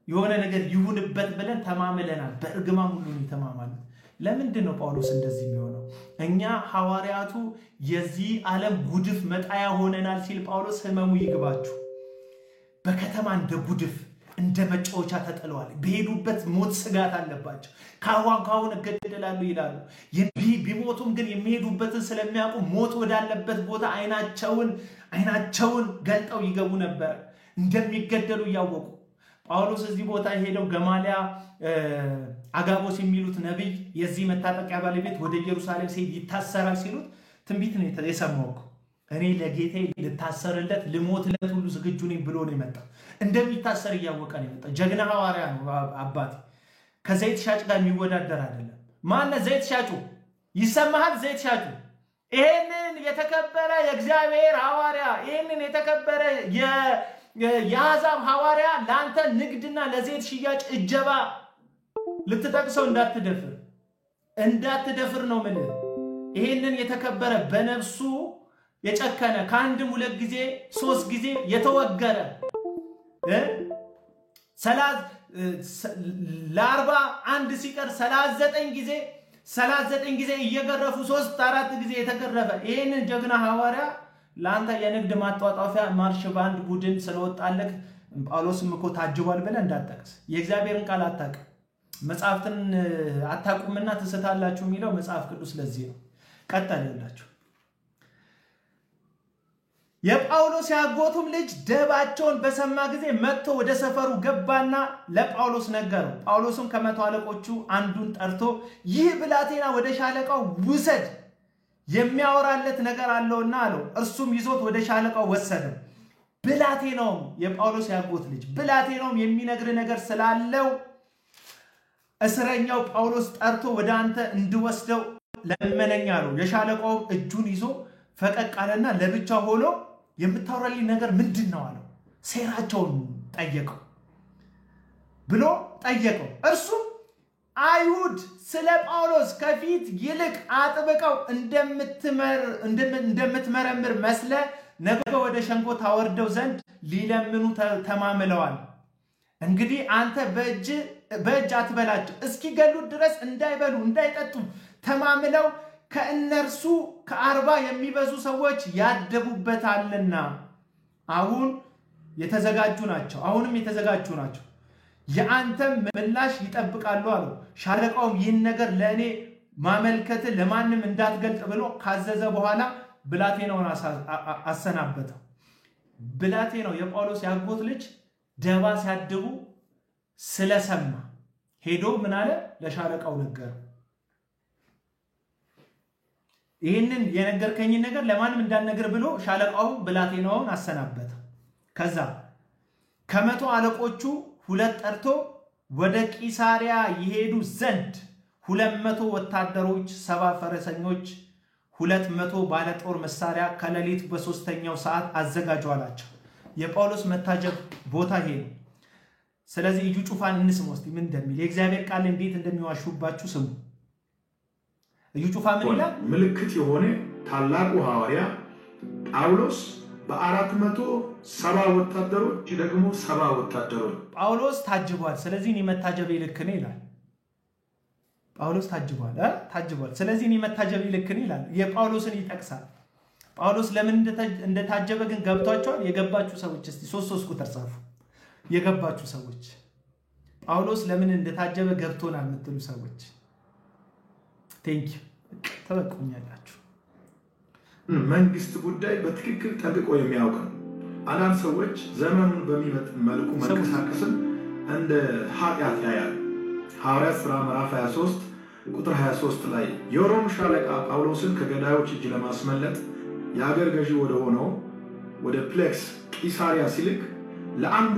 የሆነ ነገር ይሁንበት ብለን ተማምለናል በእርግማን ሁሉ ነው ተማማልን ለምንድን ነው ጳውሎስ እንደዚህ የሚሆነው እኛ ሐዋርያቱ የዚህ ዓለም ጉድፍ መጣያ ሆነናል ሲል ጳውሎስ ህመሙ ይግባችሁ በከተማ እንደ ጉድፍ እንደ መጫወቻ ተጥለዋል በሄዱበት ሞት ስጋት አለባቸው ካዋጋውን ገደላሉ ይላሉ ቢሞቱም ግን የሚሄዱበትን ስለሚያውቁ ሞት ወዳለበት ቦታ አይናቸውን ገልጠው ይገቡ ነበር እንደሚገደሉ ያወቁ ጳውሎስ እዚህ ቦታ ሄደው ገማሊያ አጋቦስ የሚሉት ነብይ የዚህ መታጠቂያ ባለቤት ወደ ኢየሩሳሌም ሲሄድ ይታሰራል ሲሉት ትንቢት ነው የሰማው እኔ ለጌቴ ልታሰርለት ልሞትለት ሁሉ ዝግጁ ነኝ ብሎ ነው የመጣው እንደሚታሰር ያወቀ ነው የመጣው ጀግና ሐዋርያ ነው አባት ከዘይት ሻጭ ጋር የሚወዳደር አይደለም ማን ዘይት ሻጩ ይሰማሃል ዘይት ሻጩ ይሄንን የተከበረ የእግዚአብሔር ሐዋርያ ይሄንን የተከበረ የአሕዛብ ሐዋርያ ላንተ ንግድና ለዘይት ሽያጭ እጀባ ልትጠቅሰው እንዳትደፍር ነው ምን ይሄንን የተከበረ በነፍሱ የጨከነ ካንድም ሁለት ጊዜ ሶስት ጊዜ የተወገረ ለ41 ሲቀር 39 ጊዜ እየገረፉ 3-4 ጊዜ የተገረፈ ይሄንን ጀግና ሐዋርያ ላንተ የንግድ ማጣጣፊያ ማርሽ ባንድ ቡድን ስለወጣለክ ጳውሎስም እኮ ታጅቧል ብለ እንዳትጠቅስ የእግዚአብሔርን ቃል አታውቅ መጽሐፍትን አታውቁምና ተሰታላችሁ የሚለው መጽሐፍ ቅዱስ ለዚህ ነው ቀጣላችሁ የጳውሎስ ያጎቱም ልጅ ደባቸውን በሰማ ጊዜ መጥቶ ወደ ሰፈሩ ገባና ለጳውሎስ ነገረው ጳውሎስም ከመቶ አለቆቹ አንዱን ጠርቶ ይህ ብላቴና ወደ ሻለቃው ውሰድ የሚያወራለት ነገር አለውና አለው እርሱም ይዞት ወደ ሻለቃው ወሰደው ብላቴናውም የጳውሎስ ያጎት ልጅ ብላቴናውም የሚነግር ነገር ስላለው እስረኛው ጳውሎስ ጠርቶ ወደ አንተ እንድወስደው ለመነኛ አለው የሻለቃው እጁን ይዞ ፈቀቅ አለና ለብቻው ሆኖ የምታወራልኝ ነገር ምንድነው አለው ሴራቸውን ጠየቀው ብሎ ጠየቀው እርሱም አይሁድ ስለ ጳውሎስ ከፊት ይልቅ አጥብቀው እንደምትመረምር መስለ ነገ ወደ ሸንጎ ታወርደው ዘንድ ሊለምኑ ተማምለዋል እንግዲህ አንተ በእጅ አትበላቸው እስኪገሉት ድረስ እንዳይበሉ እንዳይጠጡ ተማምለው ከእነርሱ ከ40 የሚበዙ ሰዎች ያደቡበታልና አሁንም የተዘጋጁ ናቸው የአንተም ምላሽ ይጠብቃሉ አለው ሻለቃውም ይህን ነገር ለእኔ ማመልከት ለማንም እንዳትገልጥ ብሎ ካዘዘ በኋላ ብላቴናውን አሰናበተው ብላቴናው የጳውሎስ ያጎት ልጅ ደባ ሲያድቡ ስለሰማ ሄዶ ምን አለ ለሻለቃው ነገረው ይሄንን የነገርከኝ ነገር ለማንም እንዳልነገር ብሎ ሻለቃው ብላቴናውን አሰናበተው ከዛ ከመቶ አለቆቹ ሁለት ጠርቶ ወደ ቂሳሪያ ይሄዱ ዘንድ 200 ወታደሮች 70 ፈረሰኞች 200 ባለ ጦር መሳሪያ ከሌሊት በ3ኛው ሰዓት አዘጋጁ አላቸው የጳውሎስ መታጀብ ቦታ ሄዱ ስለዚህ እዩ ጩፋን እንስማ እስቲ ምን እንደሚል የእግዚአብሔር ቃል እንዴት እንደሚዋሹባችሁ ስሙ እዩ ጩፋ ምን ይላል ምልክት የሆነ ታላቁ ሐዋርያ ጳውሎስ በ470 ወታደሮች ደግሞ 70 ወታደሮች ጳውሎስ ታጅቧል ስለዚህ እኔ መታጀብ ይልክ ነው ይላል ጳውሎስ ታጅቧል ስለዚህ እኔ መታጀብ ይልክ ነው ይላል የጳውሎስን ይጠቅሳል ጳውሎስ ለምን እንደታጀበ ግን ገብቷቸዋል የገባችሁ ሰዎች እስቲ 3 ቁጥር ጻፉ የገባችሁ ሰዎች ጳውሎስ ለምን እንደታጀበ ገብቶናል የምትሉ ሰዎች ቴንክ ዩ ተበቁኛላችሁ መንግስት ጉዳይ በትክክል ጠብቆ የሚያውቅ አንዳንድ ሰዎች ዘመኑን በሚመጥ መልኩ መንቀሳቀስን እንደ ኃጢአት ያያል ሐዋርያት ሥራ ምዕራፍ 23 ቁጥር 23 ላይ የሮም ሻለቃ ጳውሎስን ከገዳዮች እጅ ለማስመለጥ የአገር ገዢ ወደ ሆነው ወደ ፕሌክስ ቂሳሪያ ሲልክ ለአንዱ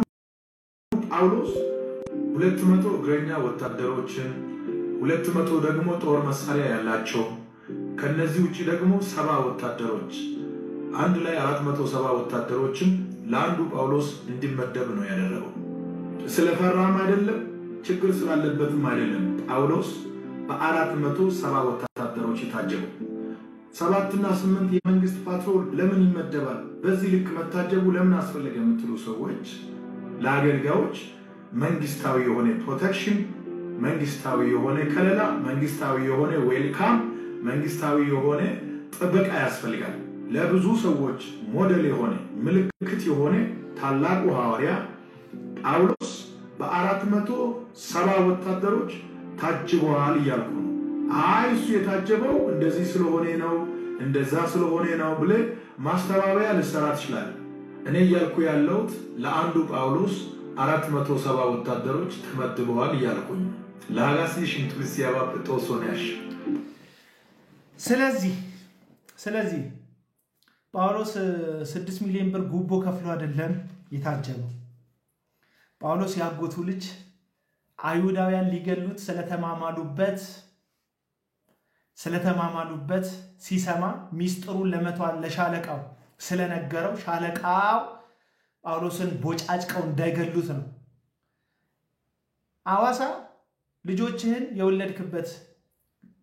ጳውሎስ 200 እግረኛ ወታደሮችን 200 ደግሞ ጦር መሳሪያ ያላቸው ከነዚህ ውጪ ደግሞ 70 ወታደሮች አንድ ላይ 470 ወታደሮችን ለአንዱ ጳውሎስ እንዲመደብ ነው ያደረገው ስለፈራም አይደለም ችግር ስላለበትም አይደለም ጳውሎስ በ470 ወታደሮች ታጀበው 7 እና 8 የመንግስት ፓትሮል ለምን ይመደባል በዚህ ልክ መታጀቡ ለምን አስፈለገ የምትሉ ሰዎች ለአገልጋዮች መንግስታዊ የሆነ ፕሮቴክሽን፣ መንግስታዊ የሆነ ከለላ፣ መንግስታዊ የሆነ ዌልካም፣ መንግስታዊ የሆነ ጥበቃ ያስፈልጋል። ለብዙ ሰዎች ሞዴል የሆነ ምልክት የሆነ ታላቁ ሐዋርያ ጳውሎስ በ470 ወታደሮች ታጅበዋል እያልኩ ነው። እሱ የታጀበው እንደዚህ ስለሆነ ነው እንደዛ ስለሆነ ነው ብለህ ማስተባበያ ልሰራ ትችላለህ። እኔ እያልኩ ያለሁት ለአንዱ ጳውሎስ 470 ወታደሮች ተመድበዋል እያልኩኝ ለሃላሲ ሽንቱስ ያባጥጦ ሶናሽ። ስለዚህ ጳውሎስ 6 ሚሊዮን ብር ጉቦ ከፍሎ አይደለም የታጀበው። ጳውሎስ ያጎቱ ልጅ አይሁዳውያን ሊገሉት ስለተማማሉበት ሲሰማ ሚስጥሩን ለሻለቃው ስለነገረው ሻለቃው ጳውሎስን ቦጫጭቀው እንዳይገሉት ነው። ሐዋሳ ልጆችህን የወለድክበት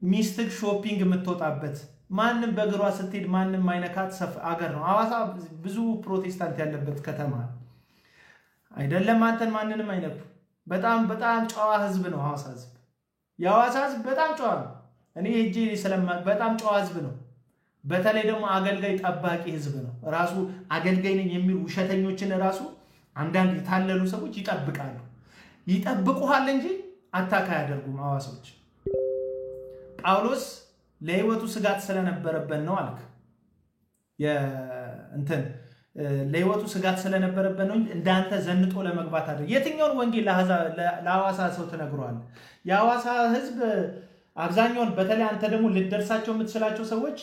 ሚስትህ ሾፒንግ የምትወጣበት ማንም በእግሯ ስትሄድ ማንም አይነካት አገር ነው። ሐዋሳ ብዙ ፕሮቴስታንት ያለበት ከተማ አይደለም። አንተን ማንንም አይነኩ። በጣም ጨዋ ህዝብ ነው ሐዋሳ ህዝብ። የሐዋሳ ህዝብ በጣም ጨዋ ነው። እኔ ሄጄ በጣም ጨዋ ህዝብ ነው። በተለይ ደግሞ አገልጋይ ጠባቂ ህዝብ ነው። ራሱ አገልጋይ ነኝ የሚሉ ውሸተኞችን ራሱ አንዳንድ የታለሉ ሰዎች ይጠብቁሃል እንጂ አታካ ያደርጉም ሐዋሳዎች። ጳውሎስ ለህይወቱ ስጋት ስለነበረበት ነው አልክ። ለህይወቱ ስጋት ስለነበረበት ነው እንዳንተ ዘንጦ ለመግባት አይደል። የትኛውን ወንጌል ለሐዋሳ ሰው ተነግሯል? የሐዋሳ ህዝብ አብዛኛውን በተለይ አንተ ደግሞ ልደርሳቸው የምትችላቸው ሰዎች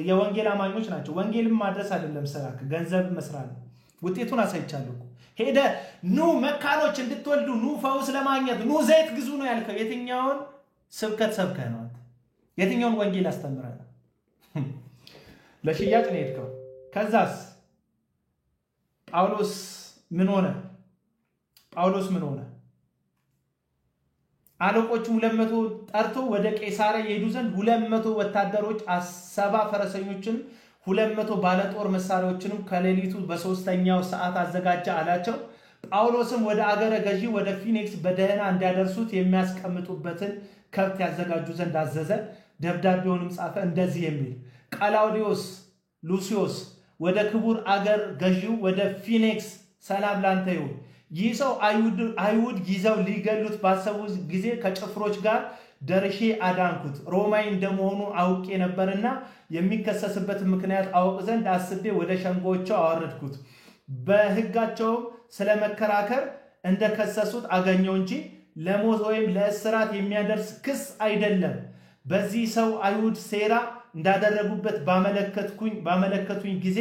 የወንጌል አማኞች ናቸው። ወንጌልም ማድረስ አይደለም ስራክ፣ ገንዘብ መስራት ነው። ውጤቱን አሳይቻለሁ። ሄደ ኑ መካኖች እንድትወልዱ ኑ ፈውስ ለማግኘት ኑ ዘይት ግዙ ነው ያልከው። የትኛውን ስብከት ሰብከህ ነው አንተ? የትኛውን ወንጌል አስተምረህ ነው? ለሽያጭ ነው የሄድከው። ከዛስ ጳውሎስ ምን ሆነ? አለቆቹ 200 ጠርቶ ወደ ቄሳርያ ይሄዱ ዘንድ 200 ወታደሮች 70 ፈረሰኞችን 200 ባለጦር መሳሪያዎችንም ከሌሊቱ በ3ኛው ሰዓት አዘጋጀ አላቸው። ጳውሎስም ወደ አገረ ገዢ ወደ ፊኒክስ በደህና እንዲያደርሱት የሚያስቀምጡበትን ከብት ያዘጋጁ ዘንድ አዘዘ። ደብዳቤውንም ጻፈ እንደዚህ የሚል ቀላውዲዮስ ሉሲዮስ ወደ ክቡር አገር ገዢው ወደ ፊኒክስ ሰላም ላንተ ይሁን። ይህ ሰው አይሁድ ይዘው ሊገሉት ባሰቡ ጊዜ ከጭፍሮች ጋር ደርሼ አዳንኩት። ሮማይ እንደመሆኑ አውቄ ነበርና የሚከሰስበት ምክንያት አውቅ ዘንድ አስቤ ወደ ሸንጎቸው አወረድኩት። በሕጋቸው ስለመከራከር እንደከሰሱት አገኘው እንጂ ለሞት ወይም ለእስራት የሚያደርስ ክስ አይደለም። በዚህ ሰው አይሁድ ሴራ እንዳደረጉበት ባመለከቱኝ ጊዜ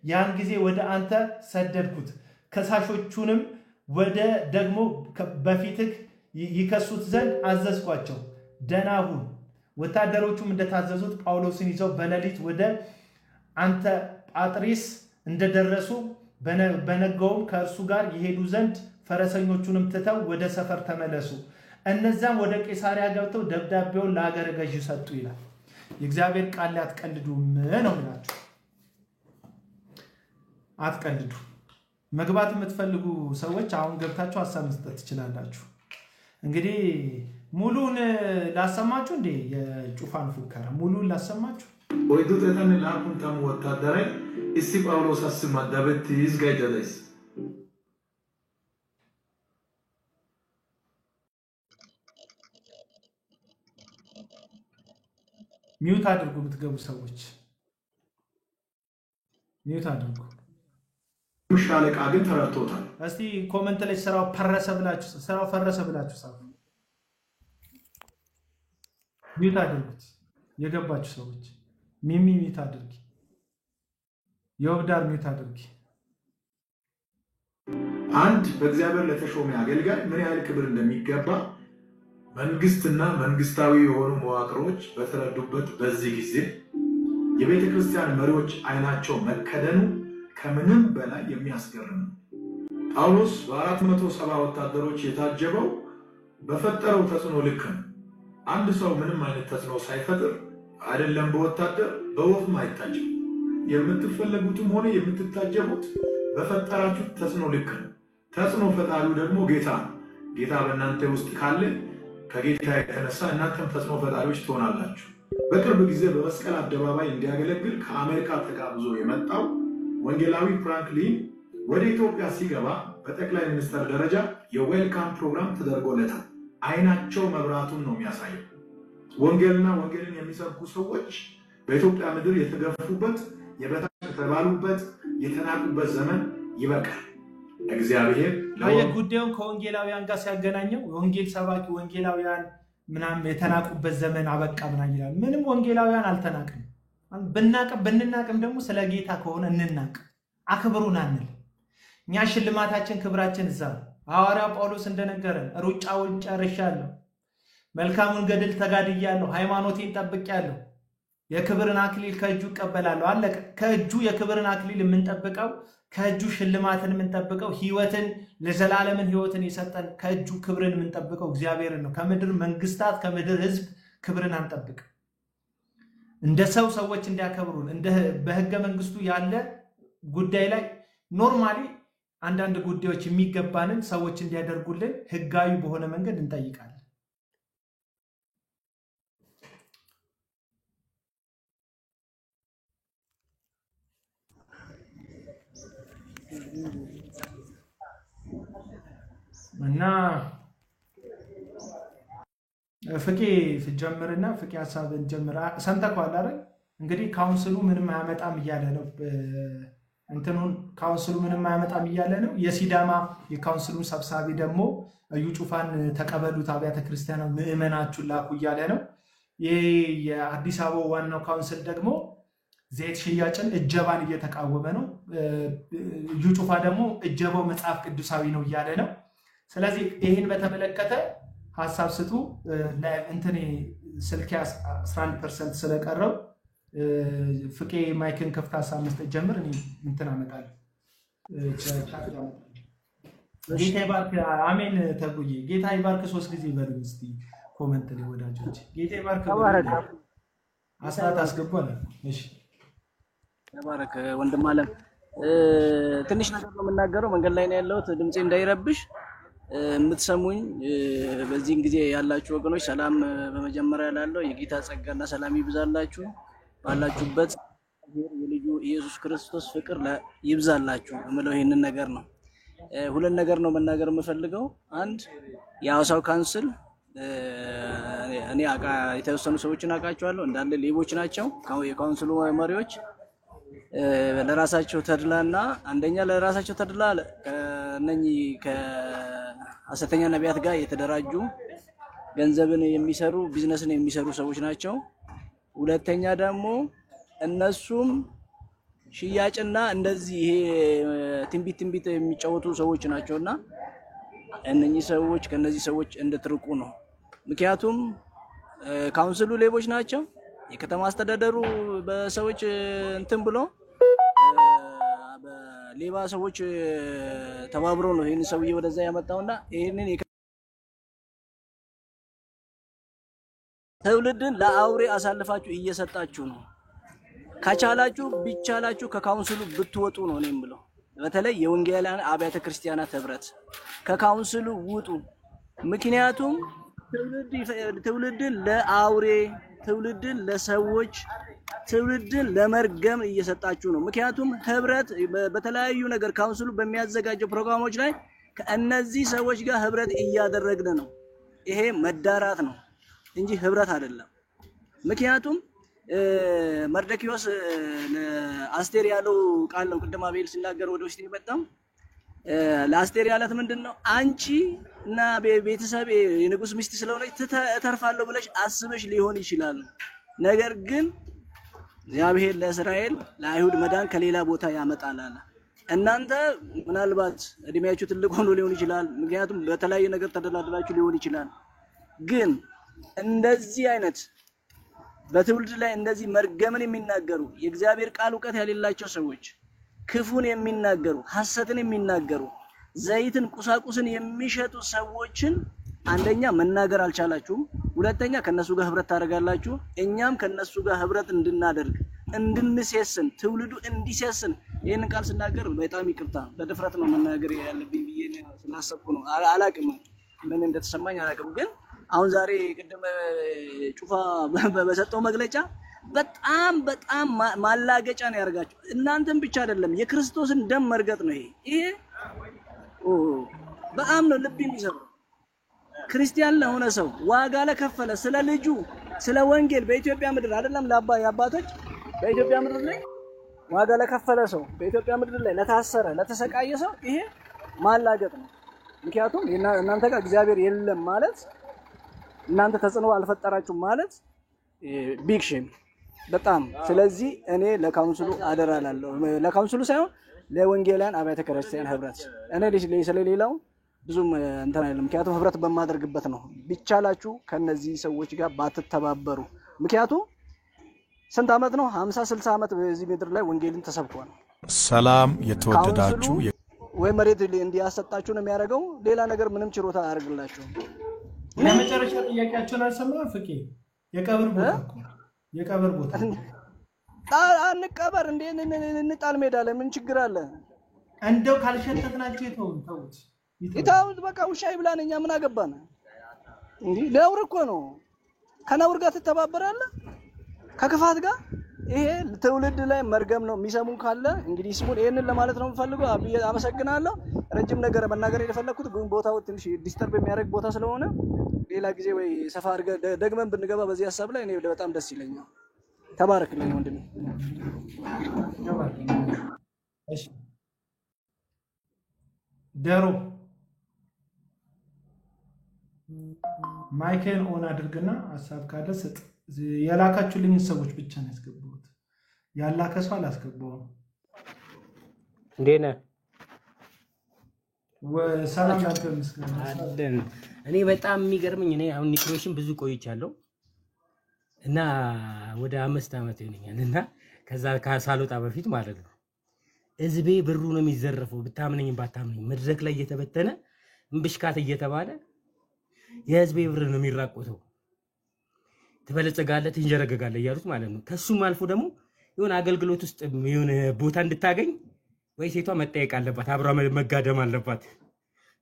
ያን ጊዜ ወደ አንተ ሰደድኩት። ከሳሾቹንም ወደ ደግሞ በፊትህ ይከሱት ዘንድ አዘዝኳቸው። ደህና ሁን። ወታደሮቹም እንደታዘዙት ጳውሎስን ይዘው በሌሊት ወደ አንተ ጳጥሪስ እንደደረሱ በነጋውም ከእርሱ ጋር ይሄዱ ዘንድ ፈረሰኞቹንም ትተው ወደ ሰፈር ተመለሱ። እነዛም ወደ ቄሳርያ ገብተው ደብዳቤውን ለአገረ ገዢ ሰጡ ይላል። የእግዚአብሔር ቃል ላይ አትቀልዱም ነው የሚላችሁ። አትቀልዱ። መግባት የምትፈልጉ ሰዎች አሁን ገብታችሁ ሀሳብ መስጠት ትችላላችሁ። እንግዲህ ሙሉን ላሰማችሁ እንዴ? የጩፋን ፉከራ ሙሉን ላሰማችሁ። ወይዱ ተተን ላኩንታም ወታደራይ እሲ ጳውሎስ አስማ ዳበት ይዝጋይደለስ ሚውት አድርጉ። የምትገቡ ሰዎች ሚውት አድርጉ። ሻለቃ ግን ተረድቶታል። እስቲ ኮሜንት ላይ ስራው ፈረሰ ብላችሁ ጻፉ። ሚውት አድርጉት። የገባችሁ ሰዎች ሚሚ ሚውት አድርጊ። የወብዳር ሚውት አድርጊ። አንድ በእግዚአብሔር ለተሾመ አገልጋይ ምን ያህል ክብር እንደሚገባ መንግስትና መንግስታዊ የሆኑ መዋቅሮች በተረዱበት በዚህ ጊዜ የቤተ ክርስቲያን መሪዎች አይናቸው መከደኑ ከምንም በላይ የሚያስገርም ነው። ጳውሎስ በ470 ወታደሮች የታጀበው በፈጠረው ተጽዕኖ ልክ ነው። አንድ ሰው ምንም አይነት ተጽዕኖ ሳይፈጥር አይደለም በወታደር በወፍም አይታጀም። የምትፈለጉትም ሆነ የምትታጀቡት በፈጠራችሁ ተጽዕኖ ልክ ነው። ተጽዕኖ ፈጣሪው ደግሞ ጌታ ነው። ጌታ በእናንተ ውስጥ ካለ ከጌታ የተነሳ እናንተም ተጽዕኖ ፈጣሪዎች ትሆናላችሁ። በቅርብ ጊዜ በመስቀል አደባባይ እንዲያገለግል ከአሜሪካ ተጋብዞ የመጣው ወንጌላዊ ፍራንክሊን ወደ ኢትዮጵያ ሲገባ በጠቅላይ ሚኒስትር ደረጃ የዌልካም ፕሮግራም ተደርጎለታል። አይናቸው መብራቱን ነው የሚያሳየው። ወንጌልና ወንጌልን የሚሰብኩ ሰዎች በኢትዮጵያ ምድር የተገፉበት የበታች የተባሉበት የተናቁበት ዘመን ይበቃል። እግዚአብሔር ጉዳዩን ከወንጌላውያን ጋር ሲያገናኘው ወንጌል ሰባኪ ወንጌላውያን ምናምን የተናቁበት ዘመን አበቃ ምናምን ይላል። ምንም ወንጌላውያን አልተናቅም። ብንናቅም ደግሞ ስለ ጌታ ከሆነ እንናቅ፣ አክብሩን አንል። እኛ ሽልማታችን ክብራችን እዛ ነው። ሐዋርያው ጳውሎስ እንደነገረን ሩጫውን ጨርሻለሁ፣ መልካሙን ገድል ተጋድያለሁ፣ ሃይማኖቴን ጠብቄያለሁ፣ የክብርን አክሊል ከእጁ እቀበላለሁ። አለቀ። ከእጁ የክብርን አክሊል የምንጠብቀው ከእጁ ሽልማትን የምንጠብቀው ህይወትን ለዘላለምን ህይወትን የሰጠን ከእጁ ክብርን የምንጠብቀው እግዚአብሔርን ነው። ከምድር መንግስታት ከምድር ህዝብ ክብርን አንጠብቅ። እንደ ሰው ሰዎች እንዲያከብሩን እንደ በህገ መንግስቱ ያለ ጉዳይ ላይ ኖርማሊ አንዳንድ ጉዳዮች የሚገባንን ሰዎች እንዲያደርጉልን ህጋዊ በሆነ መንገድ እንጠይቃለን። እና ፍቄ ጀምርና ፍቄ ሐሳብን ጀምራ ሰምተኳል አይደል? እንግዲህ ካውንስሉ ምንም አያመጣም እያለ ነው። እንትኑን ካውንስሉ ምንም አያመጣም እያለ ነው። የሲዳማ የካውንስሉን ሰብሳቢ ደግሞ እዩ ጩፋን ተቀበሉት፣ አብያተ ክርስቲያናት ምዕመናችሁን ላኩ እያለ ነው። ይሄ የአዲስ አበባ ዋናው ካውንስል ደግሞ ዘይት ሽያጭን እጀባን እየተቃወመ ነው። እዩ ጩፋ ደግሞ እጀባው መጽሐፍ ቅዱሳዊ ነው እያለ ነው። ስለዚህ ይህን በተመለከተ ሐሳብ ስጡ። እንትን ስልክ 11% ስለቀረው ፍቄ ማይክን ከፍታ ሐሳብ መስጠት ጀምር። እኔ እንትን አመጣለሁ። ጌታ ይባርክ። አሜን። ተጉዬ ጌታ ይባርክ 3 ጊዜ በሉ እስቲ ኮሜንት ላይ ወዳጆች። ጌታ ይባርክ። አስራት አስገባለ። እሺ ተባረክ ወንድም አለም። ትንሽ ነገር ነው የምናገረው። መንገድ ላይ ነው ያለሁት፣ ድምጼ እንዳይረብሽ የምትሰሙኝ በዚህን ጊዜ ያላችሁ ወገኖች ሰላም በመጀመሪያ ላለው የጌታ ጸጋና ሰላም ይብዛላችሁ። ባላችሁበት የልጁ ኢየሱስ ክርስቶስ ፍቅር ይብዛላችሁ እምለው ይሄንን ነገር ነው። ሁለት ነገር ነው መናገር የምፈልገው። አንድ የሐዋሳው ካውንስል እኔ የተወሰኑ ሰዎችን አውቃቸዋለሁ፣ እንዳለ ሌቦች ናቸው የካውንስሉ መሪዎች። ለራሳቸው ተድላና አንደኛ ለራሳቸው ተድላ ከነኚህ ከሐሰተኛ ነቢያት ጋር የተደራጁ ገንዘብን የሚሰሩ ቢዝነስን የሚሰሩ ሰዎች ናቸው። ሁለተኛ ደግሞ እነሱም ሽያጭና እንደዚህ ይሄ ትንቢት የሚጫወቱ ሰዎች ናቸውና እነኚህ ሰዎች ከነዚህ ሰዎች እንድትርቁ ነው። ምክንያቱም ካውንስሉ ሌቦች ናቸው። የከተማ አስተዳደሩ በሰዎች እንትን ብሎ በሌባ ሰዎች ተባብሮ ነው ይሄን ሰውዬ ወደዛ ያመጣውና ይሄንን ትውልድን ለአውሬ አሳልፋችሁ እየሰጣችሁ ነው። ከቻላችሁ ቢቻላችሁ ከካውንስሉ ብትወጡ ነው እኔም ብለው። በተለይ የወንጌላውያን አብያተ ክርስቲያናት ህብረት ከካውንስሉ ውጡ። ምክንያቱም ትውልድን ለአውሬ ትውልድን ለሰዎች ትውልድን ለመርገም እየሰጣችሁ ነው። ምክንያቱም ህብረት በተለያዩ ነገር ካውንስሉ በሚያዘጋጀው ፕሮግራሞች ላይ ከእነዚህ ሰዎች ጋር ህብረት እያደረግን ነው። ይሄ መዳራት ነው እንጂ ህብረት አይደለም። ምክንያቱም መርደኪዮስ ለአስቴር ያለው ቃል ነው። ቅድም አቤል ሲናገር ወደ ውስጥ የመጣው ለአስቴር ያላት ምንድነው? አንቺ እና ቤተሰብ የንጉስ ሚስት ስለሆነች ተተርፋለሁ ብለሽ አስበሽ ሊሆን ይችላል። ነገር ግን እግዚአብሔር ለእስራኤል ለአይሁድ መዳን ከሌላ ቦታ ያመጣል አለ። እናንተ ምናልባት እድሜያችሁ ትልቅ ሆኖ ሊሆን ይችላል። ምክንያቱም በተለያየ ነገር ተደላድላችሁ ሊሆን ይችላል። ግን እንደዚህ አይነት በትውልድ ላይ እንደዚህ መርገምን የሚናገሩ የእግዚአብሔር ቃል ዕውቀት ያሌላቸው ሰዎች ክፉን የሚናገሩ ሐሰትን የሚናገሩ ዘይትን ቁሳቁስን የሚሸጡ ሰዎችን አንደኛ መናገር አልቻላችሁም። ሁለተኛ ከነሱ ጋር ህብረት ታደርጋላችሁ። እኛም ከነሱ ጋር ህብረት እንድናደርግ እንድንሰስን ትውልዱ እንዲሰስን ይሄንን ቃል ስናገር በጣም ይቅርታ በድፍረት ነው መናገር ያለብኝ ብዬ ስላሰብኩ ነው። አላቅም ምን እንደተሰማኝ አላውቅም። ግን አሁን ዛሬ ቅድም ጩፋ በሰጠው መግለጫ በጣም ማላገጫ ነው ያደርጋችሁ። እናንተም ብቻ አይደለም የክርስቶስን ደም መርገጥ ነው ይሄ በጣም ነው ልብ የሚሰብረው። ክርስቲያን ለሆነ ሰው ዋጋ ለከፈለ ስለ ልጁ ስለ ወንጌል በኢትዮጵያ ምድር አይደለም ለአባቶች በኢትዮጵያ ምድር ላይ ዋጋ ለከፈለ ሰው በኢትዮጵያ ምድር ላይ ለታሰረ ለተሰቃየ ሰው ይሄ ማላገጥ ነው። ምክንያቱም እናንተ ጋር እግዚአብሔር የለም ማለት እናንተ ተጽዕኖ አልፈጠራችሁም ማለት ቢግ ሼም በጣም። ስለዚህ እኔ ለካውንስሉ አደራላለሁ፣ ለካውንስሉ ሳይሆን ለወንጌላውያን አብያተ ክርስቲያን ህብረት እኔ ስለሌላው ብዙም እንትን አይደለም። ምክንያቱም ህብረት በማድረግበት ነው። ቢቻላችሁ ከነዚህ ሰዎች ጋር ባትተባበሩ። ምክንያቱም ስንት ዓመት ነው 50 60 ዓመት በዚህ ምድር ላይ ወንጌልን ተሰብኳል። ሰላም የተወደዳችሁ ወይ መሬት እንዲያሰጣችሁ ነው የሚያደርገው። ሌላ ነገር ምንም ችሮታ አያደርግላችሁ። ለመጨረሻ ጥያቄያችሁን አልሰማም። ፍቄ የቀብር ቦታ አንቀበር እንዴ እንጣል ሜዳ ላይ ምን ችግር አለ? እንደው ካልሸተትናችሁ ተውት። ይታውት በቃ ውሻ ይብላን፣ እኛ ምን አገባን እንዴ? ነውር እኮ ነው። ከነውር ጋር ትተባበራለህ ከክፋት ጋር። ይሄ ትውልድ ላይ መርገም ነው። የሚሰሙን ካለ እንግዲህ ስሙን ይሄንን ለማለት ነው የምፈልገው። አመሰግናለሁ። ረጅም ነገር መናገር የፈለኩት ግን ቦታው ትንሽ ዲስተርብ የሚያደርግ ቦታ ስለሆነ ሌላ ጊዜ ወይ ሰፋ አድርገን ደግመን ብንገባ በዚህ ሐሳብ ላይ እኔ በጣም ደስ ይለኛል። ተባረክልኝ ወንድሜ። እሺ ደሮ ማይክን ኦን አድርግና ሐሳብ ካለ ስጥ። የላካችሁልኝ ሰዎች ብቻ ነው ያስገባሁት። ያላከ ሰው አላስገባሁም። እንዴት ነህ? ሰላም ላንተ መስገን። እኔ በጣም የሚገርመኝ እኔ አሁን ኒክሮሽን ብዙ ቆይቻለሁ እና ወደ 5 ዓመት ይሆነኛል እና ከዛ ሳልወጣ በፊት ማለት ነው ህዝቤ ብሩ ነው የሚዘረፈው። ብታምነኝ ባታምነኝ መድረክ ላይ እየተበተነ እንብሽካት እየተባለ የህዝቤ ብር ነው የሚራቆተው። ትበለጸጋለህ ትንጀረገጋለህ እያሉት ማለት ነው። ከሱም አልፎ ደግሞ የሆነ አገልግሎት ውስጥ የሆነ ቦታ እንድታገኝ ወይ ሴቷ መጠየቅ አለባት፣ አብራ መጋደም አለባት።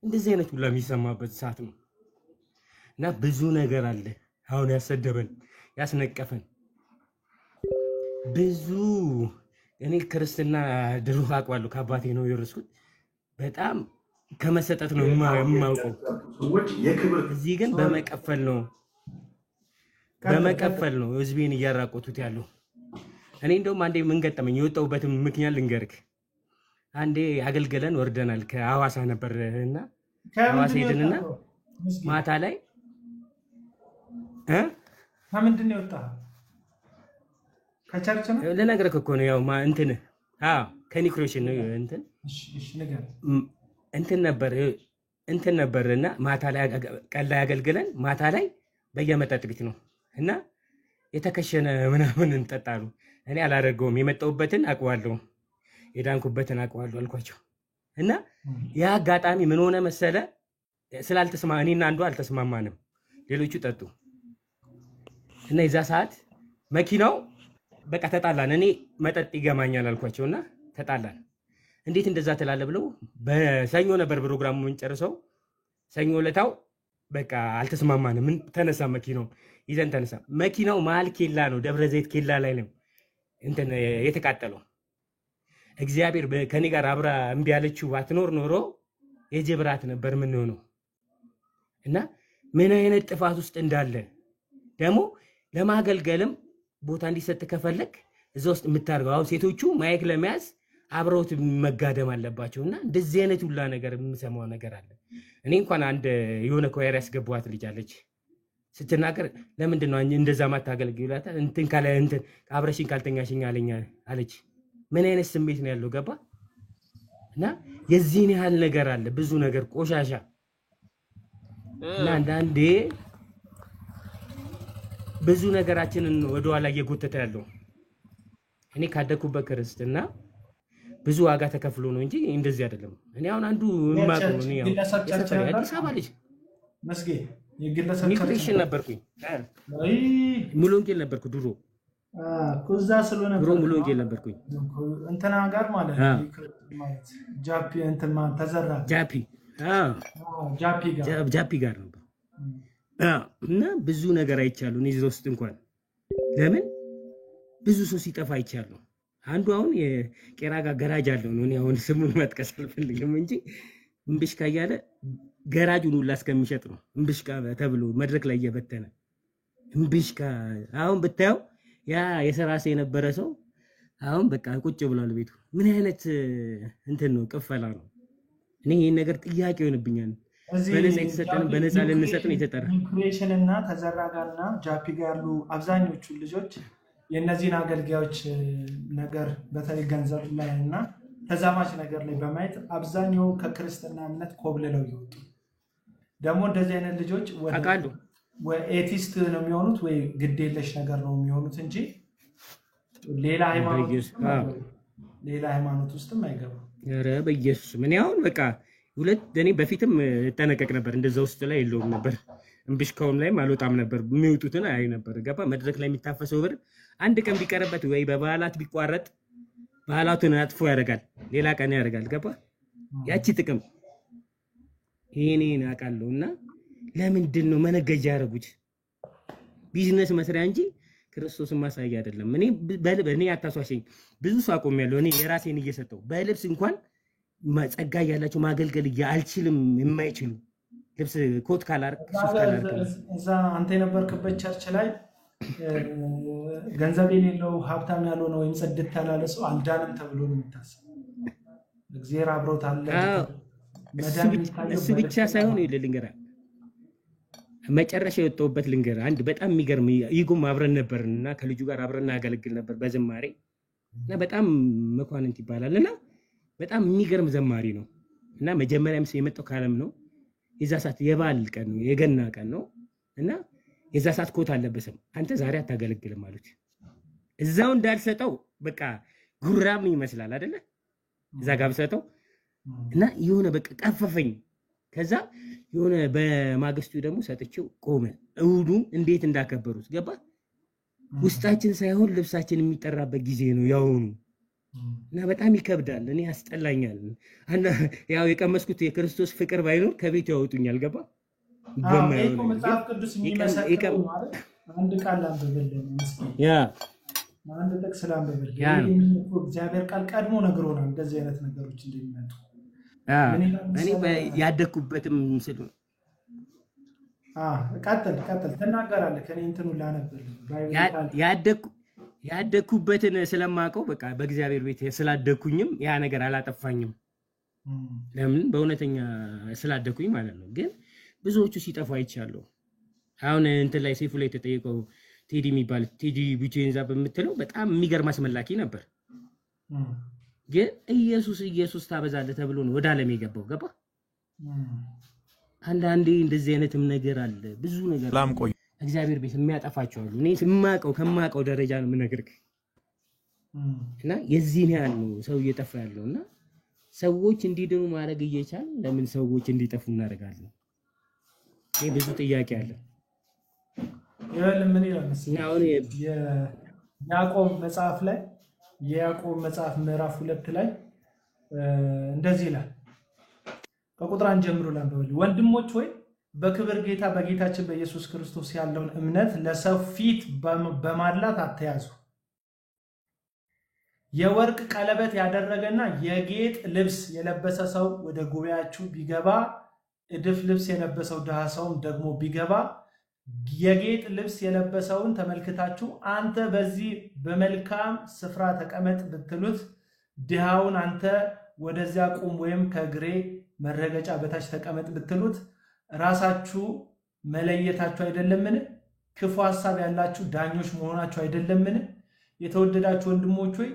እንደዚህ አይነት ሁላ የሚሰማበት ሰዓት ነው እና ብዙ ነገር አለ። አሁን ያሰደበን ያስነቀፈን ብዙ እኔ ክርስትና ድሮ አውቃለሁ፣ ከአባቴ ነው የወረስኩት። በጣም ከመሰጠት ነው የማውቀው። እዚህ ግን በመቀፈል ነው ህዝቤን እያራቆቱት ያለው። እኔ እንደውም አንዴ ምን ገጠመኝ የወጣሁበትን ምክንያት ልንገርክ። አንዴ አገልግለን ወርደናል። ከሐዋሳ ነበርና ሐዋሳ ሄድንና ማታ ላይ ከምንድን ነው የወጣው? ከቸርች ነው ለነገርክ እኮ ነው ያው እንትን ከኒክሮሽን ነው እንትን ነበርና ማታ ላይ ቀን ላይ አገልግለን ማታ ላይ በየመጠጥ ቤት ነው እና የተከሸነ ምናምን እንጠጣሉ። እኔ አላደርገውም፣ የመጣሁበትን አውቀዋለሁ፣ የዳንኩበትን አውቀዋለሁ አልኳቸው። እና ያ አጋጣሚ ምን ሆነ መሰለ፣ እኔና አንዱ አልተስማማንም፣ ሌሎቹ ጠጡ እና የዛ ሰዓት መኪናው በቃ ተጣላን። እኔ መጠጥ ይገማኛል አልኳቸውና ተጣላን። እንዴት እንደዛ ትላለህ ብለው በሰኞ ነበር ፕሮግራሙ የምንጨርሰው። ሰኞ ለታው በቃ አልተስማማንም። ምን ተነሳ፣ መኪናው ይዘን ተነሳ። መኪናው መሀል ኬላ ነው፣ ደብረ ዘይት ኬላ ላይ ነው እንትን የተቃጠለው። እግዚአብሔር ከኔ ጋር አብራ እምቢ ያለችው ባትኖር ኖሮ የጀብራት ነበር ምን ሆነው እና ምን አይነት ጥፋት ውስጥ እንዳለ ደግሞ ለማገልገልም ቦታ እንዲሰጥ ከፈለክ እዛ ውስጥ የምታርገው አሁን ሴቶቹ ማይክ ለመያዝ አብረውት መጋደም አለባቸውና እንደዚህ አይነት ሁላ ነገር የምሰማው ነገር አለ። እኔ እንኳን አንድ የሆነ ኮየር ያስገባዋት ልጅ አለች። ስትናገር ለምንድን ነው እንደዛ ማታገልግሉላት እንትን ካለ እንትን አብረሽኝ ካልተኛሽኝ አለኛ አለች። ምን አይነት ስሜት ነው ያለው ገባ? እና የዚህን ያህል ነገር አለ፣ ብዙ ነገር ቆሻሻ እና አንዳንዴ ብዙ ነገራችንን ወደ ኋላ እየጎተተ ያለው። እኔ ካደኩበት ክርስትና ብዙ ዋጋ ተከፍሎ ነው እንጂ እንደዚህ አይደለም። እኔ አሁን አንዱ ማቀው ነው ያው አዲስ አበባ ልጅ መስጌ የግለሰብ ኒክሮሽን ነበርኩኝ። ሙሉ ወንጌል ነበርኩ ድሮ ኩዛ ስለሆነ ድሮ ሙሉ ወንጌል ነበርኩኝ እንትና ጋር ማለት ጃፒ እንትን ማን ተዘራ ጃፒ ጃፒ ጋር ነበር እና ብዙ ነገር አይቻሉ። እኔ እዛ ውስጥ እንኳን ለምን ብዙ ሰው ሲጠፋ አይቻሉ። አንዱ አሁን የቄራ ጋር ገራጅ አለው ነው። እኔ አሁን ስሙን መጥቀስ አልፈልግም እንጂ እምብሽካ እያለ ገራጁን ሁላ እስከሚሸጥ ነው እምብሽካ ተብሎ መድረክ ላይ እየበተነ እምብሽካ። አሁን ብታየው ያ የሰራሴ የነበረ ሰው አሁን በቃ ቁጭ ብሏል ቤቱ። ምን አይነት እንትን ነው ቅፈላ ነው? እኔ ይሄን ነገር ጥያቄ ይሆንብኛል። በነፃ የተሰጠን በነፃ ልንሰጥ ነው የተጠራ ክሬሽን እና ተዘራ ጋርና ጃፒ ጋር ያሉ አብዛኞቹ ልጆች የነዚህን አገልጋዮች ነገር በተለይ ገንዘብ ላይ እና ተዛማች ነገር ላይ በማየት አብዛኛው ከክርስትና እምነት ኮብልለው ይወጡ። ደግሞ እንደዚህ አይነት ልጆች ወይ ኤቲስት ነው የሚሆኑት ወይ ግዴለሽ ነገር ነው የሚሆኑት እንጂ ሌላ ሃይማኖት ውስጥም አይገቡም። ኧረ በኢየሱስ ምን ያውን በቃ ሁለት እኔ በፊትም ተነቀቅ ነበር እንደዛ ውስጥ ላይ የለውም ነበር። እምብሽካውም ላይ አልወጣም ነበር። የሚወጡትን አይ ነበር ገባ። መድረክ ላይ የሚታፈሰው ብር አንድ ቀን ቢቀርበት ወይ በበዓላት ቢቋረጥ በዓላቱን አጥፎ ያደርጋል፣ ሌላ ቀን ያደርጋል። ገባ ያቺ ጥቅም ይሄኔን አውቃለሁና ለምንድን ነው መነገጃ ያደረጉት? ቢዝነስ መስሪያ እንጂ ክርስቶስን ማሳያ አይደለም። እኔ አታሷሸኝ ብዙ ሰው አቆሚያለሁ። እኔ የራሴን እየሰጠው በልብስ እንኳን ጸጋ ያላቸው ማገልገል አልችልም የማይችሉ ልብስ ኮት ካላርክ እዛ አንተ የነበርክበት ቸርች ላይ ገንዘብ የሌለው ሀብታም ያልሆነ ወይም ጽድት ያላለ ሰው አልዳንም ተብሎ ነው የሚታሰበው። እግዚአብሔር አብሮት አለ። እሱ ብቻ ሳይሆን ልንገራ መጨረሻ የወጣውበት ልንገራ አንድ በጣም የሚገርም ይጉም አብረን ነበርና ከልጁ ጋር አብረን ያገለግል ነበር በዝማሬ እና በጣም መኳንንት ይባላልና በጣም የሚገርም ዘማሪ ነው እና መጀመሪያም የመጣው ካለም ነው። የዛ ሰዓት የበዓል ቀን ነው የገና ቀን ነው እና የዛ ሰዓት ኮት አለበሰም። አንተ ዛሬ አታገለግልም አሉት። እዛው እንዳልሰጠው በቃ ጉራም ይመስላል አይደለ? እዛ ጋር ብሰጠው እና የሆነ በቃ ቀፈፈኝ። ከዛ የሆነ በማግስቱ ደግሞ ሰጥቼው ቆመ። እሁዱ እንዴት እንዳከበሩት ገባ። ውስጣችን ሳይሆን ልብሳችን የሚጠራበት ጊዜ ነው ያውኑ እና በጣም ይከብዳል። እኔ ያስጠላኛል። ያው የቀመስኩት የክርስቶስ ፍቅር ባይኖር ከቤት ያወጡኛል። ገባ በማይሆን መጽሐፍ ቅዱስ የሚመሰክረው ማለት አንድ ቃል አንብበልን አንድ ጥቅስ አንብበልን እግዚአብሔር ቃል ቀድሞ ነግሮናል እንደዚህ አይነት ነገሮች እንደሚመጡ። እኔ ያደኩበትም ምስል ቀጥል ተናገራለህ። ከኔ እንትኑ ላነብልህ ያደኩበትን ስለማውቀው በቃ በእግዚአብሔር ቤት ስላደኩኝም ያ ነገር አላጠፋኝም። ለምን በእውነተኛ ስላደኩኝ ማለት ነው። ግን ብዙዎቹ ሲጠፋ አይቻለሁ። አሁን እንትን ላይ ሴፉ ላይ ተጠይቀው ቴዲ የሚባል ቴዲ ቢቼንዛ በምትለው በጣም የሚገርም አስመላኪ ነበር። ግን ኢየሱስ ታበዛለህ ተብሎ ነው ወደ ዓለም የገባው። ገባ አንዳንዴ እንደዚህ አይነትም ነገር አለ። ብዙ ነገር እግዚአብሔር ቤት የሚያጠፋቸው አሉ። እኔ ከማውቀው ደረጃ ነው የምነግርህ እና የዚህን ያህል ነው ሰው እየጠፋ ያለውና ሰዎች እንዲድኑ ማድረግ እየቻል ለምን ሰዎች እንዲጠፉ እናደርጋለን? ይሄ ብዙ ጥያቄ አለ። ምን ይላል መሰለኝ የያዕቆብ መጽሐፍ ላይ የያዕቆብ መጽሐፍ ምዕራፍ 2 ላይ እንደዚህ ይላል። ከቁጥር 1 ጀምሮ ላንብበል። ወንድሞች ሆይ በክብር ጌታ በጌታችን በኢየሱስ ክርስቶስ ያለውን እምነት ለሰው ፊት በማድላት አትያዙ። የወርቅ ቀለበት ያደረገና የጌጥ ልብስ የለበሰ ሰው ወደ ጉባኤያችሁ ቢገባ እድፍ ልብስ የለበሰው ድሃ ሰውም ደግሞ ቢገባ የጌጥ ልብስ የለበሰውን ተመልክታችሁ አንተ በዚህ በመልካም ስፍራ ተቀመጥ ብትሉት ድሃውን አንተ ወደዚያ ቁም ወይም ከእግሬ መረገጫ በታች ተቀመጥ ብትሉት ራሳችሁ መለየታችሁ አይደለምን? ክፉ ሐሳብ ያላችሁ ዳኞች መሆናችሁ አይደለምን? የተወደዳችሁ ወንድሞች ሆይ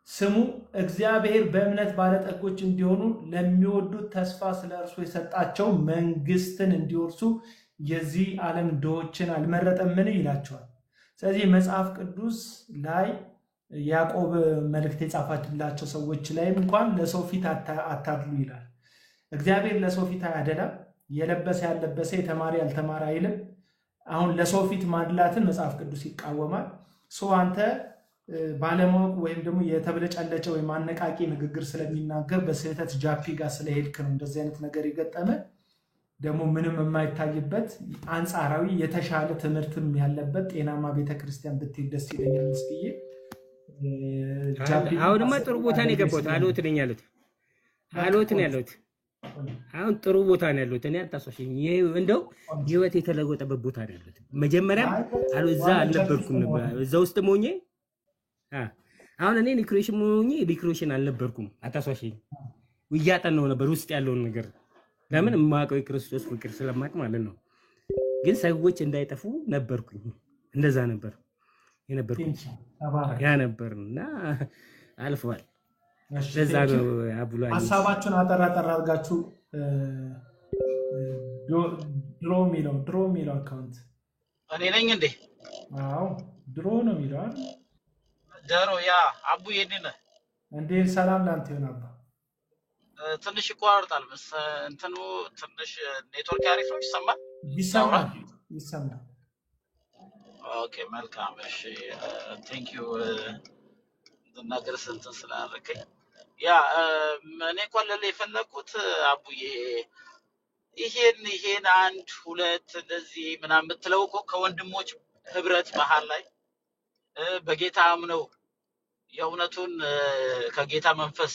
ስሙ። እግዚአብሔር በእምነት ባለጠጎች እንዲሆኑ ለሚወዱት ተስፋ ስለ እርሱ የሰጣቸው መንግስትን እንዲወርሱ የዚህ ዓለም ድሆችን አልመረጠምን ይላቸዋል። ስለዚህ መጽሐፍ ቅዱስ ላይ ያዕቆብ መልእክት የጻፈላቸው ሰዎች ላይ እንኳን ለሰው ፊት አታድሉ ይላል። እግዚአብሔር ለሰው ፊት አያደላም። የለበሰ ያለበሰ የተማረ ያልተማረ አይልም። አሁን ለሰው ፊት ማድላትን መጽሐፍ ቅዱስ ይቃወማል። አንተ ባለማወቅ ወይም ደግሞ የተበለጨለጨ ወይም አነቃቂ ንግግር ስለሚናገር በስህተት ጃፒ ጋር ስለሄድክ ነው እንደዚህ አይነት ነገር የገጠመ። ደግሞ ምንም የማይታይበት አንጻራዊ የተሻለ ትምህርትም ያለበት ጤናማ ቤተክርስቲያን ብትሄድ ደስ ይለኛል መስፍዬ። አሁንማ ጥሩ ቦታ ነው የገባሁት። አልወት ነኝ ያሉት አልወት ነው ያሉት። አሁን ጥሩ ቦታ ነው ያሉት። እኔ አታስወሽኝ። ይሄ እንደው ህይወት የተለወጠበት ቦታ ነው ያሉት። መጀመሪያ እዛ አልነበርኩም ነበር እዛ ውስጥ ሞኜ አሁን እኔ ሪክሬሽን ሞኜ ሪክሬሽን አልነበርኩም። አታስወሽኝ። እያጠናው ነበር ውስጥ ያለውን ነገር ለምን የማውቀው የክርስቶስ ፍቅር ስለማቅ ማለት ነው። ግን ሰዎች እንዳይጠፉ ነበርኩኝ። እንደዛ ነበር የነበርኩኝ ያ ነበርና አልፈዋል። ለዛ ነው አቡላ ሐሳባችሁን አጠራ አድርጋችሁ ድሮ ሚለው አካውንት እኔ ነኝ እንዴ? አዎ ድሮ ነው የሚለው አይደል? ደሮ ያ አቡ የኔነ እንዴ ሰላም ላንተ ይሁን አባ። ትንሽ ይቋርጣል እንትኑ ትንሽ ኔትወርክ አሪፍ ነው ይሰማል? ይሰማል። ኦኬ መልካም እሺ ቴንክ ዩ ነገር እንትን ስላደረከኝ ያ እኔ እንኳን ለለ የፈለኩት አቡዬ ይሄን አንድ ሁለት እንደዚህ ምናምን የምትለው እኮ ከወንድሞች ህብረት መሃል ላይ በጌታ አምነው የእውነቱን ከጌታ መንፈስ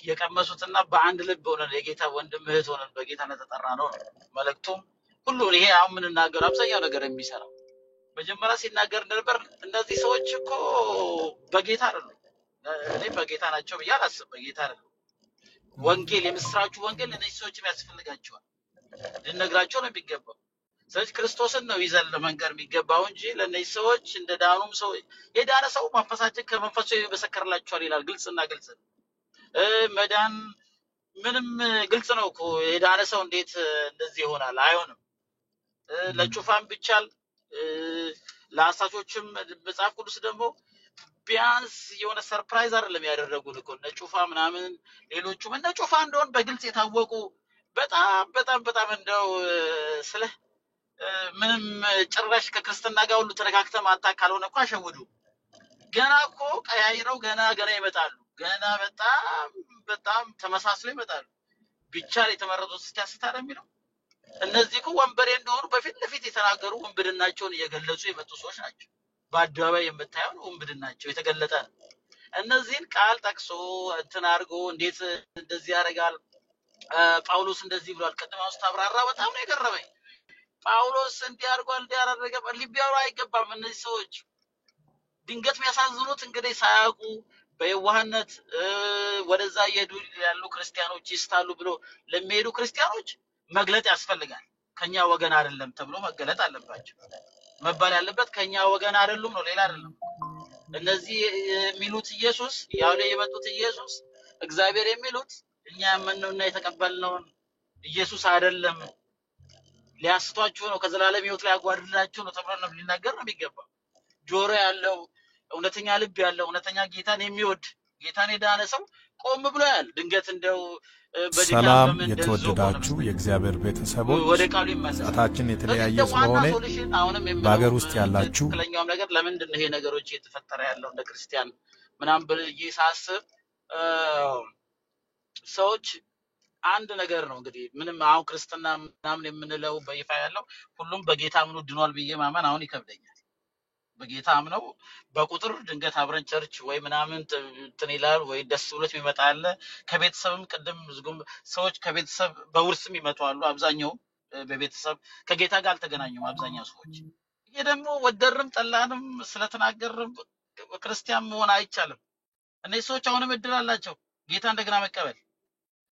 የቀመሱትና በአንድ ልብ ሆነን የጌታ ወንድም እህት ሆነን በጌታ ለተጠራ ነው መልእክቱም ሁሉ ይሄ አሁን የምንናገረው አብዛኛው ነገር የሚሰራው መጀመሪያ ሲናገር ነበር። እነዚህ ሰዎች እኮ በጌታ አይደሉም። እኔ በጌታ ናቸው ብዬ አላስብም። በጌታ አይደሉም። ወንጌል የምስራቹ ወንጌል ለነዚህ ሰዎችም ያስፈልጋቸዋል፣ ልነግራቸው ነው የሚገባው። ስለዚህ ክርስቶስን ነው ይዘን ለመንገር የሚገባው እንጂ ለነዚህ ሰዎች እንደ ዳኑም ሰው የዳነ ሰው መንፈሳችን ከመንፈሱ ይመሰክርላቸዋል ይላል። ግልጽና ግልጽ ነው። መዳን ምንም ግልጽ ነው እኮ የዳነ ሰው እንዴት እንደዚህ ይሆናል? አይሆንም። ለጩፋም ብቻል ለአሳቾችም መጽሐፍ ቅዱስ ደግሞ ቢያንስ የሆነ ሰርፕራይዝ አይደለም ያደረጉን እኮ እነ ጩፋ ምናምን ሌሎቹም እነ ጩፋ እንደሆን በግልጽ የታወቁ በጣም እንደው ስለ ምንም ጭራሽ ከክርስትና ጋር ሁሉ ተረካክተህ ማታ ካልሆነ እኮ አሸውዱ ገና እኮ ቀያይረው ገና ይመጣሉ። ገና በጣም ተመሳስሎ ይመጣሉ። ብቻ የተመረጡት ሲያስታረ የሚለው እነዚህ እኮ ወንበሬ እንደሆኑ በፊት ለፊት የተናገሩ ወንብድናቸውን እየገለጹ የመጡ ሰዎች ናቸው። በአደባባይ የምታየው ወንብድናቸው የተገለጠ ነው። እነዚህን ቃል ጠቅሶ እንትን አድርጎ እንዴት እንደዚህ ያደርጋል ጳውሎስ እንደዚህ ብሏል ቅድም አውስታ አብራራ በጣም ነው የገረመኝ። ጳውሎስ እንዲያርጓል እንዲያረገ ሊቢያው አይገባም። እነዚህ ሰዎች ድንገት የሚያሳዝኑት እንግዲህ ሳያውቁ በየዋህነት ወደዛ እየሄዱ ያሉ ክርስቲያኖች ይስታሉ ብሎ ለሚሄዱ ክርስቲያኖች መግለጥ ያስፈልጋል። ከኛ ወገን አይደለም ተብሎ መገለጥ አለባቸው። መባል ያለበት ከኛ ወገን አይደሉም ነው፣ ሌላ አይደለም። እነዚህ የሚሉት ኢየሱስ ያው ላይ የመጡት ኢየሱስ እግዚአብሔር የሚሉት እኛ ያመንነውና የተቀበልነውን ኢየሱስ አይደለም። ሊያስቷችሁ ነው፣ ከዘላለም ሕይወት ላይ ያጓድላችሁ ነው ተብሎ ነው ሊናገር ነው የሚገባው። ጆሮ ያለው እውነተኛ ልብ ያለው እውነተኛ ጌታን የሚወድ ጌታን የዳነ ሰው ቆም ብሎ ያል ድንገት እንደው ሰላም የተወደዳችሁ የእግዚአብሔር ቤተሰቦች ሰዓታችን የተለያየ ስለሆነ በአገር ውስጥ ያላችሁ ትክክለኛው ነገር ለምንድን ነው ይሄ ነገሮች እየተፈጠረ ያለው እንደ ክርስቲያን ምናምን ብዬ ሳስብ ሰዎች አንድ ነገር ነው እንግዲህ ምንም አሁን ክርስትና ምናምን የምንለው በይፋ ያለው ሁሉም በጌታ አምኖ ድኗል ብዬ ማመን አሁን ይከብደኛል። በጌታ አምነው በቁጥር ድንገት አብረን ቸርች ወይ ምናምን እንትን ይላል ወይ ደስ ብሎት የሚመጣ አለ። ከቤተሰብም ቅድም ዝጉም ሰዎች ከቤተሰብ በውርስም ይመጣሉ። አብዛኛው በቤተሰብ ከጌታ ጋር አልተገናኙም አብዛኛው ሰዎች። ይሄ ደግሞ ወደርም ጠላንም ስለተናገርም ክርስቲያን መሆን አይቻልም። እነዚህ ሰዎች አሁንም እድል አላቸው ጌታ እንደገና መቀበል።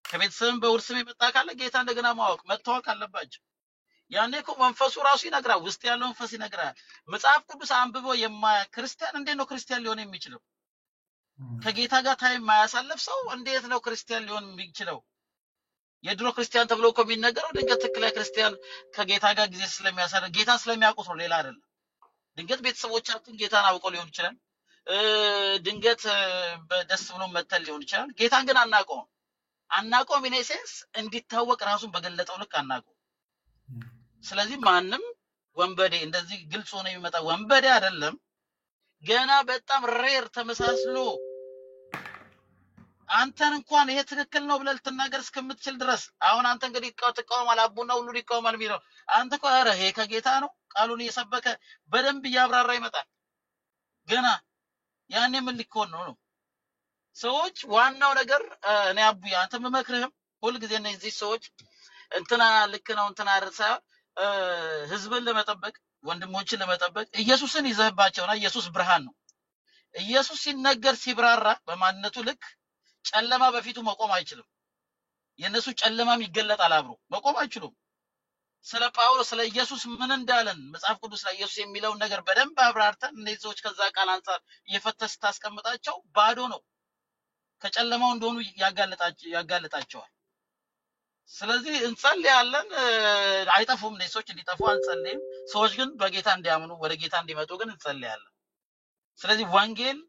ከቤተሰብም በውርስም ይመጣ ካለ ጌታ እንደገና ማወቅ መታወቅ አለባቸው። ያኔ እኮ መንፈሱ ራሱ ይነግራል፣ ውስጥ ያለው መንፈስ ይነግራል። መጽሐፍ ቅዱስ አንብቦ ክርስቲያን እንዴት ነው ክርስቲያን ሊሆን የሚችለው? ከጌታ ጋር ታይም ማያሳልፍ ሰው እንዴት ነው ክርስቲያን ሊሆን የሚችለው? የድሮ ክርስቲያን ተብሎ እኮ የሚነገረው ድንገት ትክክለኛ ክርስቲያን ከጌታ ጋር ጊዜ ስለሚያሳልፍ ጌታ ስለሚያውቁት ነው፣ ሌላ አይደለም። ድንገት ቤተሰቦቻችን ጌታን አውቀው ሊሆን ይችላል። ድንገት ደስ ብሎ መተል ሊሆን ይችላል። ጌታን ግን አናውቀውም። ኢን ሴንስ እንዲታወቅ ራሱን በገለጠው ልክ አናውቀውም። ስለዚህ ማንም ወንበዴ እንደዚህ ግልጽ ሆነ የሚመጣ ወንበዴ አይደለም። ገና በጣም ሬር ተመሳስሎ አንተን እንኳን ይሄ ትክክል ነው ብለህ ልትናገር እስከምትችል ድረስ አሁን አንተ እንግዲህ ተቃውሟል አቡና ሁሉ ይቃውማል የሚለው አንተ እኮ ኧረ ይሄ ከጌታ ነው ቃሉን እየሰበከ በደንብ እያብራራ ይመጣል። ገና ያኔ ምን ሊሆን ነው? ሰዎች ዋናው ነገር እኔ አቡያ አንተ መመክርህም ሁሉ ጊዜ እነዚህ ሰዎች እንትና ልክ ነው እንትና አርሳ ህዝብን ለመጠበቅ ወንድሞችን ለመጠበቅ ኢየሱስን ይዘህባቸውና ኢየሱስ ብርሃን ነው። ኢየሱስ ሲነገር ሲብራራ በማንነቱ ልክ ጨለማ በፊቱ መቆም አይችልም። የነሱ ጨለማም ይገለጣል አብሮ መቆም አይችሉም። ስለ ጳውሎስ ስለ ኢየሱስ ምን እንዳለን መጽሐፍ ቅዱስ ላይ ኢየሱስ የሚለውን ነገር በደንብ አብራርተን እነዚህ ሰዎች ከዛ ቃል አንፃር እየፈተሽ ታስቀምጣቸው ባዶ ነው። ከጨለማው እንደሆኑ ያጋለጣቸዋል። ስለዚህ እንጸልያለን አይጠፉም። እነዚህ ሰዎች እንዲጠፉ አንጸልይም። ሰዎች ግን በጌታ እንዲያምኑ ወደ ጌታ እንዲመጡ ግን እንጸልያለን። ስለዚህ ወንጌል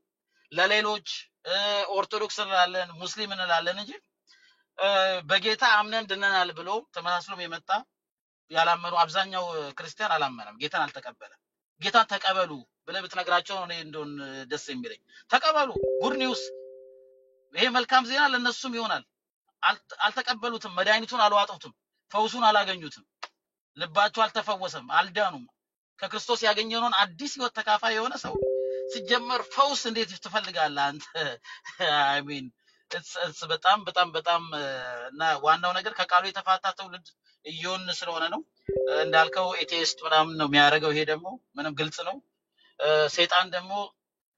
ለሌሎች ኦርቶዶክስ እንላለን ሙስሊም እንላለን እንጂ በጌታ አምነን ድነናል ብሎ ተመሳስሎም የመጣ ያላመኑ አብዛኛው ክርስቲያን አላመነም፣ ጌታን አልተቀበለም። ጌታን ተቀበሉ ብለህ ብትነግራቸው ነው እንደውን ደስ የሚለኝ። ተቀበሉ ጉድ ኒውስ፣ ይሄ መልካም ዜና ለነሱም ይሆናል። አልተቀበሉትም፣ መድኃኒቱን አልዋጡትም፣ ፈውሱን አላገኙትም፣ ልባቸው አልተፈወሰም፣ አልዳኑም። ከክርስቶስ ያገኘነውን አዲስ ህይወት ተካፋይ የሆነ ሰው ሲጀመር ፈውስ እንዴት ትፈልጋለህ አንተ? አይ ሚን it's በጣም እና ዋናው ነገር ከቃሉ የተፋታ ትውልድ እየሆን ስለሆነ ነው። እንዳልከው ኤቲስት ምናምን ነው የሚያደርገው። ይሄ ደግሞ ምንም ግልጽ ነው። ሰይጣን ደግሞ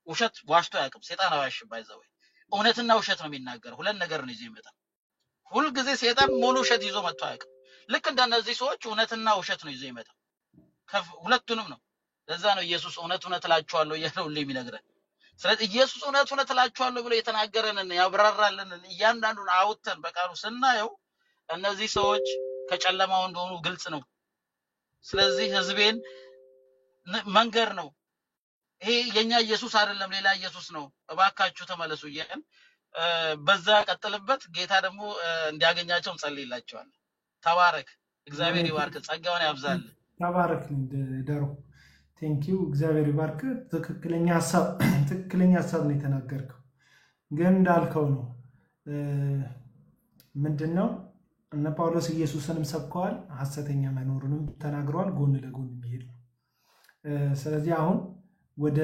ውሸት ዋሽቶ ያውቅም። ሰይጣን አዋሽም ባይዘው እውነትና ውሸት ነው የሚናገረው። ሁለት ነገር ነው ይዞ ይመጣ። ሁሉ ጊዜ ሰይጣን ሙሉ ውሸት ይዞ መጥቶ አያውቅም። ልክ እንደነዚህ ሰዎች እውነትና ውሸት ነው ይዞ ይመጣ። ሁለቱንም ነው። ለዛ ነው ኢየሱስ እውነት እላችኋለሁ እያለው የሚነግረን። ስለዚህ ኢየሱስ እውነት እላችኋለሁ ብሎ የተናገረንን ያብራራልንን እያንዳንዱን አውጥተን በቃሉ ስናየው እነዚህ ሰዎች ከጨለማው እንደሆኑ ግልጽ ነው። ስለዚህ ህዝቤን መንገር ነው ይሄ የኛ ኢየሱስ አይደለም ሌላ ኢየሱስ ነው፣ እባካችሁ ተመለሱ እያልን በዛ ቀጥልበት። ጌታ ደግሞ እንዲያገኛቸው እንጸልይላቸዋለን። ተባረክ፣ እግዚአብሔር ይባርክ፣ ጸጋውን ያብዛል። ተባረክ ደሮ ቴንኪው፣ እግዚአብሔር ይባርክ። ትክክለኛ ሐሳብ ነው የተናገርከው። ግን እንዳልከው ነው ምንድነው እነ ጳውሎስ ኢየሱስንም ሰብከዋል፣ ሐሰተኛ መኖሩንም ተናግረዋል። ጎን ለጎን የሚሄድ ነው። ስለዚህ አሁን ወደ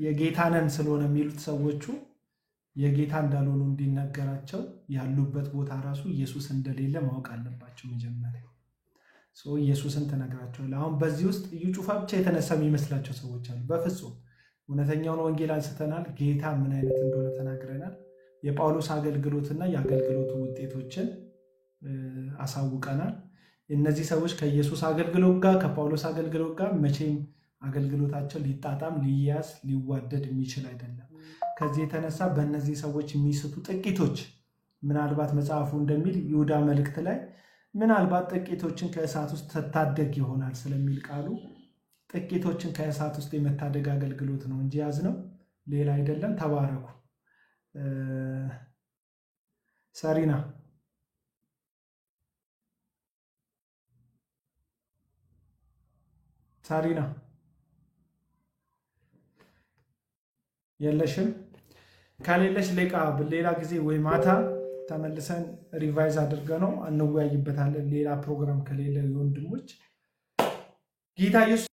የጌታ ነን ስለሆነ የሚሉት ሰዎቹ የጌታ እንዳልሆኑ እንዲነገራቸው ያሉበት ቦታ ራሱ ኢየሱስ እንደሌለ ማወቅ አለባቸው መጀመሪያ። ኢየሱስን ተነግራቸዋል። አሁን በዚህ ውስጥ እዩ ጩፋ ብቻ የተነሳ የሚመስላቸው ሰዎች አሉ። በፍጹም እውነተኛውን ወንጌል አንስተናል። ጌታ ምን አይነት እንደሆነ ተናግረናል። የጳውሎስ አገልግሎትና የአገልግሎቱ ውጤቶችን አሳውቀናል። እነዚህ ሰዎች ከኢየሱስ አገልግሎት ጋር ከጳውሎስ አገልግሎት ጋር መቼም አገልግሎታቸው ሊጣጣም ሊያዝ ሊዋደድ የሚችል አይደለም። ከዚህ የተነሳ በእነዚህ ሰዎች የሚስቱ ጥቂቶች ምናልባት መጽሐፉ እንደሚል ይሁዳ መልእክት ላይ ምናልባት ጥቂቶችን ከእሳት ውስጥ ተታደግ ይሆናል ስለሚል ቃሉ ጥቂቶችን ከእሳት ውስጥ የመታደግ አገልግሎት ነው እንጂ ያዝነው ሌላ አይደለም። ተባረኩ። ሳሪና የለሽም? ከሌለሽ ሌላ ጊዜ ወይ ማታ ተመልሰን ሪቫይዝ አድርገነው እንወያይበታለን። ሌላ ፕሮግራም ከሌለ ወንድሞች ጌታ ኢየሱስ